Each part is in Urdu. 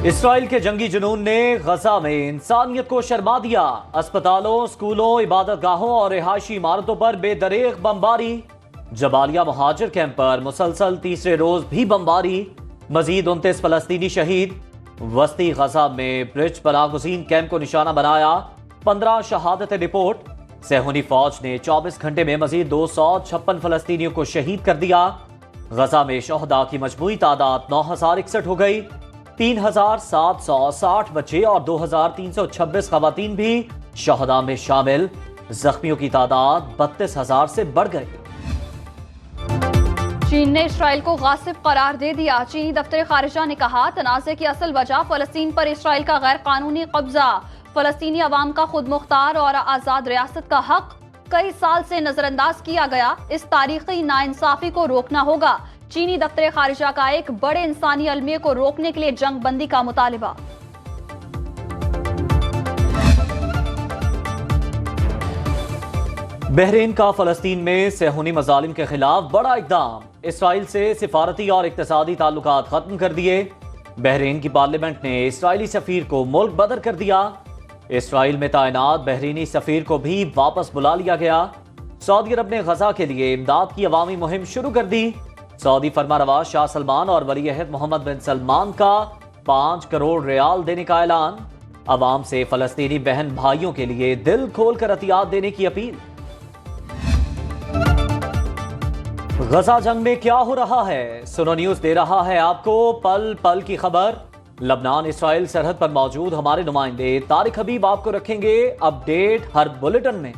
اسرائیل کے جنگی جنون نے غزہ میں انسانیت کو شرما دیا۔ اسپتالوں، اسکولوں، عبادت گاہوں اور رہائشی عمارتوں پر بے دریغ بمباری۔ جبالیہ مہاجر کیمپ پر مسلسل تیسرے روز بھی بمباری۔ مزید 29 فلسطینی شہید۔ وسطی غزہ میں برج پناہ گزین کیمپ کو نشانہ بنایا۔ 15 شہادت رپورٹ۔ صہیونی فوج نے 24 گھنٹے میں مزید 256 فلسطینیوں کو شہید کر دیا۔ غزہ میں شہداء کی مجموعی تعداد 9061 ہو گئی۔ 3760 بچے اور 2326 خواتین بھی شہداء میں شامل۔ زخمیوں کی تعداد 32000 سے بڑھ گئی۔ چین نے اسرائیل کو غاصب قرار دے دیا۔ چینی دفتر خارجہ نے کہا تنازع کی اصل وجہ فلسطین پر اسرائیل کا غیر قانونی قبضہ، فلسطینی عوام کا خود مختار اور آزاد ریاست کا حق کئی سال سے نظر انداز کیا گیا۔ اس تاریخی ناانصافی کو روکنا ہوگا۔ چینی دفتر خارجہ کا ایک بڑے انسانی المیے کو روکنے کے لیے جنگ بندی کا مطالبہ۔ بحرین کا فلسطین میں صہیونی مظالم کے خلاف بڑا اقدام۔ اسرائیل سے سفارتی اور اقتصادی تعلقات ختم کر دیے۔ بحرین کی پارلیمنٹ نے اسرائیلی سفیر کو ملک بدر کر دیا۔ اسرائیل میں تعینات بحرینی سفیر کو بھی واپس بلا لیا گیا۔ سعودی عرب نے غزہ کے لیے امداد کی عوامی مہم شروع کر دی۔ سعودی فرمانروا شاہ سلمان اور ولی عہد محمد بن سلمان کا 5 کروڑ ریال دینے کا اعلان۔ عوام سے فلسطینی بہن بھائیوں کے لیے دل کھول کر عطیات دینے کی اپیل۔ غزہ جنگ میں کیا ہو رہا ہے؟ سنو نیوز دے رہا ہے آپ کو پل پل کی خبر۔ لبنان اسرائیل سرحد پر موجود ہمارے نمائندے طارق حبیب آپ کو رکھیں گے اپ ڈیٹ ہر بلیٹن میں۔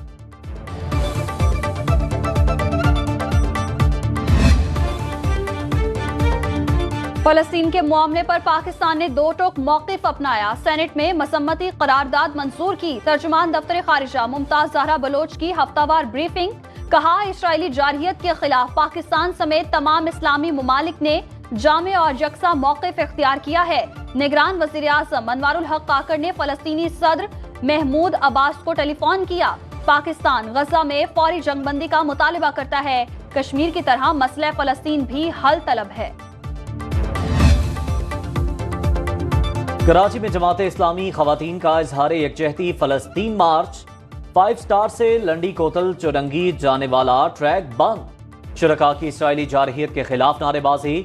فلسطین کے معاملے پر پاکستان نے دو ٹوک موقف اپنایا۔ سینٹ میں مذمتی قرارداد منظور کی۔ ترجمان دفتر خارجہ ممتاز زہرا بلوچ کی ہفتہ وار بریفنگ۔ کہا اسرائیلی جارحیت کے خلاف پاکستان سمیت تمام اسلامی ممالک نے جامع اور یکساں موقف اختیار کیا ہے۔ نگران وزیر اعظم انوار الحق کاکڑ نے فلسطینی صدر محمود عباس کو ٹیلی فون کیا۔ پاکستان غزہ میں فوری جنگ بندی کا مطالبہ کرتا ہے۔ کشمیر کی طرح مسئلہ فلسطین بھی حل طلب ہے۔ کراچی میں جماعت اسلامی خواتین کا اظہار یکجہتی فلسطین مارچ۔ 5 سٹار سے لنڈی کوتل چورنگی جانے والا ٹریک بند۔ شرکاء کی اسرائیلی جارحیت کے خلاف نعرے بازی۔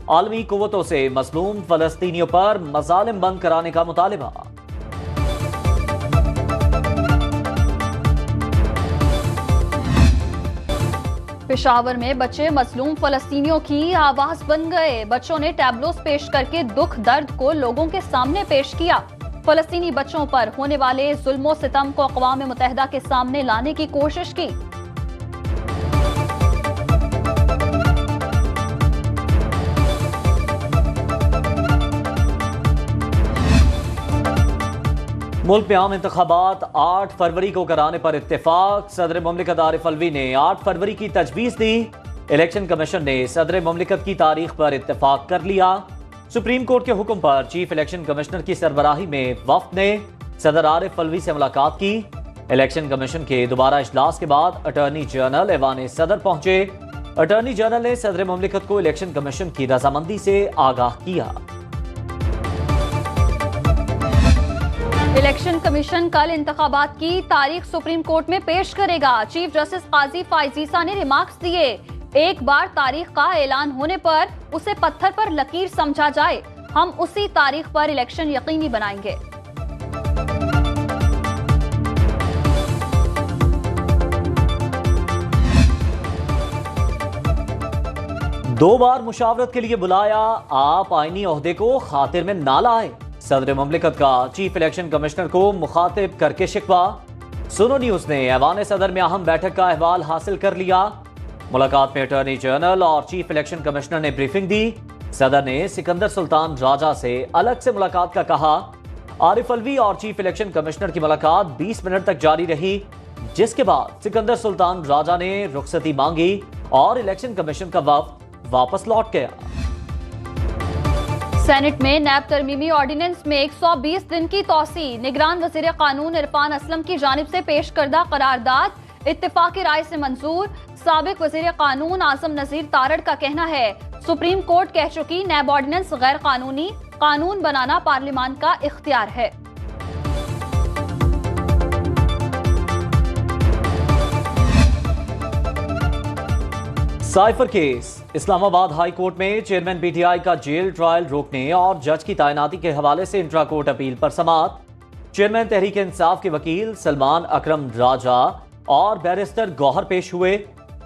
عالمی قوتوں سے مظلوم فلسطینیوں پر مظالم بند کرانے کا مطالبہ۔ پشاور میں بچے مظلوم فلسطینیوں کی آواز بن گئے۔ بچوں نے ٹیبلوز پیش کر کے دکھ درد کو لوگوں کے سامنے پیش کیا۔ فلسطینی بچوں پر ہونے والے ظلم و ستم کو اقوام متحدہ کے سامنے لانے کی کوشش کی۔ ملک میں عام انتخابات 8 فروری کو کرانے پر اتفاق۔ صدر مملکت عارف الوی نے 8 فروری کی تجویز دی۔ الیکشن کمیشن نے صدر مملکت کی تاریخ پر اتفاق کر لیا۔ سپریم کورٹ کے حکم پر چیف الیکشن کمشنر کی سربراہی میں وفد نے صدر عارف الوی سے ملاقات کی۔ الیکشن کمیشن کے دوبارہ اجلاس کے بعد اٹارنی جنرل ایوان صدر پہنچے۔ اٹارنی جنرل نے صدر مملکت کو الیکشن کمیشن کی رضامندی سے آگاہ کیا۔ الیکشن کمیشن کل انتخابات کی تاریخ سپریم کورٹ میں پیش کرے گا۔ چیف جسٹس قاضی فائز عیسیٰ نے ریمارکس دیے۔ ایک بار تاریخ کا اعلان ہونے پر اسے پتھر پر لکیر سمجھا جائے۔ ہم اسی تاریخ پر الیکشن یقینی بنائیں گے۔ 2 بار مشاورت کے لیے بلایا، آپ آئینی عہدے کو خاطر میں نہ لائے۔ صدر مملکت کا چیف الیکشن کمشنر کو مخاطب کر کے شکوہ۔ سنو نیوز نے ایوان صدر میں اہم بیٹھک کا احوال حاصل کر لیا۔ ملاقات میں اٹارنی جنرل اور چیف الیکشن کمشنر نے بریفنگ دی۔ صدر نے سکندر سلطان راجہ سے الگ سے ملاقات کا کہا۔ عارف الوی اور چیف الیکشن کمشنر کی ملاقات 20 منٹ تک جاری رہی، جس کے بعد سکندر سلطان راجہ نے رخصتی مانگی اور الیکشن کمیشن کا وفد واپس لوٹ گیا۔ سینٹ میں نیب ترمیمی آرڈیننس میں 120 دن کی توسیع۔ نگران وزیر قانون عرفان اسلم کی جانب سے پیش کردہ قرارداد اتفاقی رائے سے منظور۔ سابق وزیر قانون اعظم نذیر تارڑ کا کہنا ہے سپریم کورٹ کہہ چکی نیب آرڈیننس غیر قانونی، قانون بنانا پارلیمان کا اختیار ہے۔ سائفر کیس، اسلام آباد ہائی کورٹ میں چیئرمین پی ٹی آئی کا جیل ٹرائل روکنے اور جج کی تعیناتی کے حوالے سے انٹرا کورٹ اپیل پر سماعت۔ چیئرمین تحریک انصاف کے وکیل سلمان اکرم راجہ اور بیرسٹر گوہر پیش ہوئے۔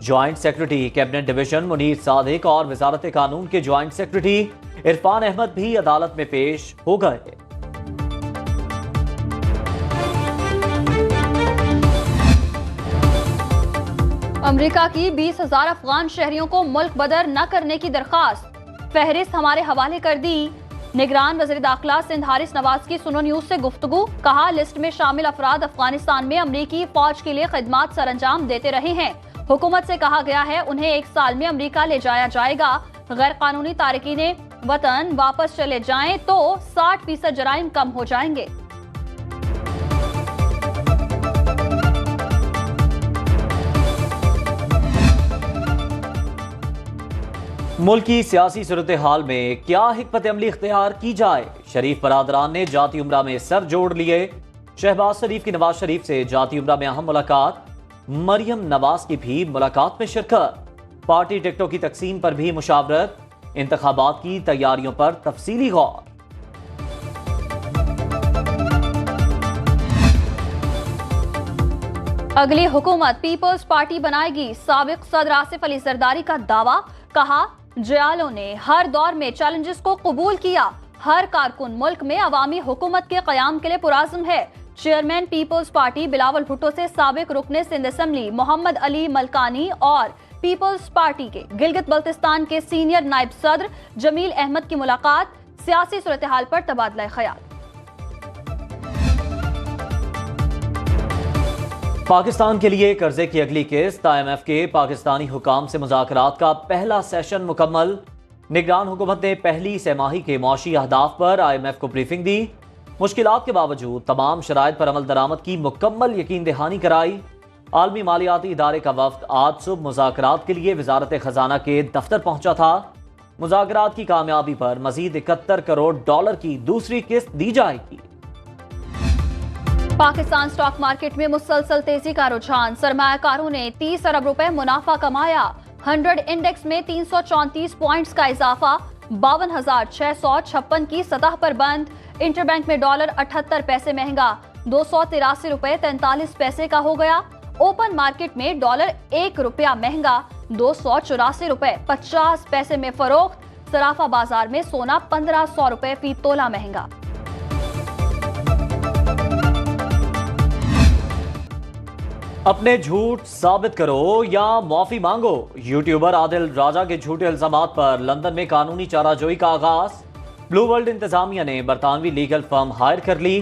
Joint secretary cabinet division Munir Sadiq اور وزارت قانون کے جوائنٹ سیکرٹری عرفان احمد بھی عدالت میں پیش ہو گئے۔ امریکہ کی 20,000 افغان شہریوں کو ملک بدر نہ کرنے کی درخواست، فہرست ہمارے حوالے کر دی۔ نگران وزیر داخلہ سندھ حارث نواز کی سنو نیوز سے گفتگو، کہا لسٹ میں شامل افراد افغانستان میں امریکی فوج کے لیے خدمات سر انجام دیتے رہے ہیں۔ حکومت سے کہا گیا ہے انہیں 1 سال میں امریکہ لے جایا جائے گا۔ غیر قانونی تارکین وطن واپس چلے جائیں تو 60% جرائم کم ہو جائیں گے۔ ملک کی سیاسی صورتحال میں کیا حکمت عملی اختیار کی جائے؟ شریف برادران نے جاتی عمرہ میں سر جوڑ لیے۔ شہباز شریف کی نواز شریف سے جاتی عمرہ میں اہم ملاقات، مریم نواز کی بھی ملاقات میں شرکت۔ پارٹی ٹکٹوں کی تقسیم پر بھی مشاورت، انتخابات کی تیاریوں پر تفصیلی غور۔ اگلی حکومت پیپلز پارٹی بنائے گی، سابق صدر آصف علی زرداری کا دعویٰ، کہا جیالوں نے ہر دور میں چیلنجز کو قبول کیا، ہر کارکن ملک میں عوامی حکومت کے قیام کے لیے پرعزم ہے۔ چیئرمین پیپلز پارٹی بلاول بھٹو سے سابق رکن سندھ اسمبلی محمد علی ملکانی اور پیپلز پارٹی کے گلگت بلتستان کے سینئر نائب صدر جمیل احمد کی ملاقات، سیاسی صورتحال پر تبادلہ خیال۔ پاکستان کے لیے قرضے کی اگلی قسط، آئی ایم ایف کے پاکستانی حکام سے مذاکرات کا پہلا سیشن مکمل۔ نگران حکومت نے پہلی سہ ماہی کے معاشی اہداف پر آئی ایم ایف کو بریفنگ دی۔ مشکلات کے باوجود تمام شرائط پر عمل درآمد کی مکمل یقین دہانی کرائی۔ عالمی مالیاتی ادارے کا وفد آج صبح مذاکرات کے لیے وزارت خزانہ کے دفتر پہنچا تھا۔ مذاکرات کی کامیابی پر مزید 71 کروڑ ڈالر کی دوسری قسط دی جائے گی۔ پاکستان سٹاک مارکیٹ میں مسلسل تیزی کا رجحان، سرمایہ کاروں نے 30 ارب روپے منافع کمایا۔ 100 انڈیکس میں 334 پوائنٹس کا اضافہ، 52,656 کی سطح پر بند۔ انٹر بینک میں ڈالر 78 پیسے مہنگا، 283 روپے 43 پیسے کا ہو گیا۔ اوپن مارکیٹ میں ڈالر 1 روپیہ مہنگا، 284 روپے 50 پیسے میں فروخت۔ صرافہ بازار میں سونا 1500 روپے فی تولہ مہنگا۔ اپنے جھوٹ ثابت کرو یا معافی مانگو، یوٹیوبر عادل راجہ کے جھوٹے الزامات پر لندن میں قانونی چارہ جوئی کا آغاز۔ بلو ورلڈ انتظامیہ نے برطانوی لیگل فرم ہائر کر لی۔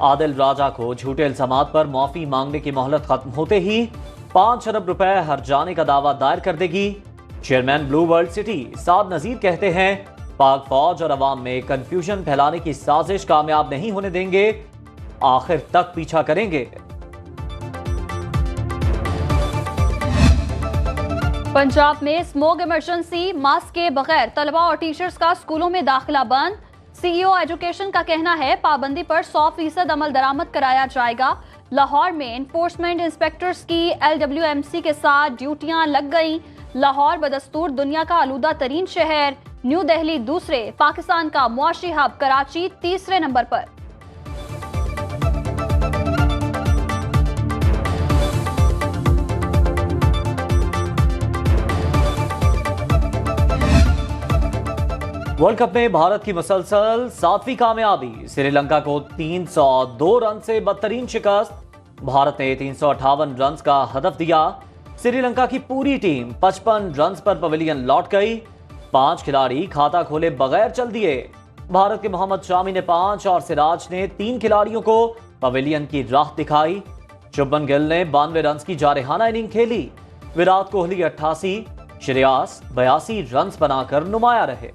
عادل راجہ کو جھوٹے الزامات پر معافی مانگنے کی مہلت ختم ہوتے ہی 5 ارب روپے ہرجانے کا دعویٰ دائر کر دے گی۔ چیئرمین بلو ورلڈ سٹی سعد نذیر کہتے ہیں پاک فوج اور عوام میں کنفیوژن پھیلانے کی سازش کامیاب نہیں ہونے دیں گے، آخر تک پیچھا کریں گے۔ پنجاب میں اسموگ ایمرجنسی، ماسک کے بغیر طلبہ اور ٹیچرز کا اسکولوں میں داخلہ بند۔ سی ای او ایجوکیشن کا کہنا ہے پابندی پر 100% عمل درآمد کرایا جائے گا۔ لاہور میں انفورسمنٹ انسپیکٹرز کی LWMC کے ساتھ ڈیوٹیاں لگ گئیں۔ لاہور بدستور دنیا کا آلودہ ترین شہر، نیو دہلی دوسرے، پاکستان کا معاشی ہب کراچی تیسرے نمبر پر۔ ورلڈ کپ میں بھارت کی مسلسل 7ویں کامیابی، سری لنکا کو 302 رن سے بدترین شکست۔ بھارت نے 358 رنز کا ہدف دیا۔ سری لنکا کی پوری ٹیم 55 رنز پر پویلین لوٹ گئی۔ 5 کھلاڑی کھاتا کھولے بغیر چل دیے۔ بھارت کے محمد شامی نے 5 اور سراج نے 3 کھلاڑیوں کو پویلین کی راہ دکھائی۔ شبھمن گل نے 92 رنز کی جارحانہ اننگ کھیلی۔ وراٹ کوہلی 88، شریاس 82 رنز بنا کر نمایاں رہے۔